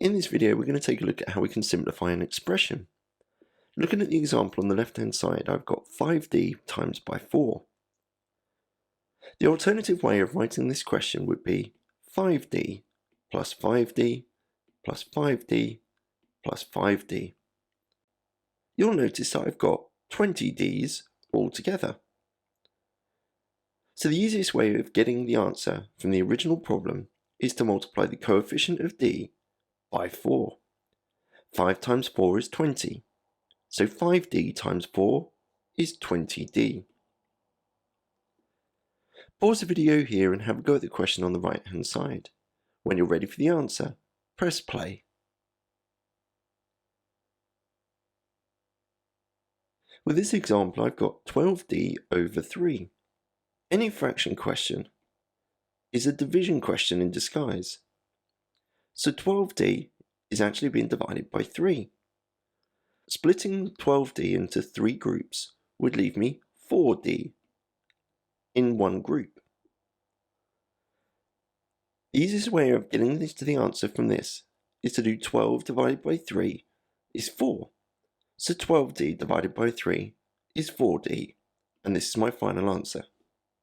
In this video, we're going to take a look at how we can simplify an expression. Looking at the example on the left-hand side, I've got 5d times by 4. The alternative way of writing this question would be 5d plus 5d plus 5d plus 5d. You'll notice that I've got 20 d's all together. So the easiest way of getting the answer from the original problem is to multiply the coefficient of d by 4. 5 times 4 is 20, so 5d times 4 is 20d. Pause the video here and have a go at the question on the right hand side. When you're ready for the answer, press play. With this example, I've got 12d over 3. Any fraction question is a division question in disguise. So 12d is actually being divided by 3. Splitting 12d into 3 groups would leave me 4d in one group. The easiest way of getting this to the answer from this is to do 12 divided by 3 is 4. So 12d divided by 3 is 4d, and this is my final answer.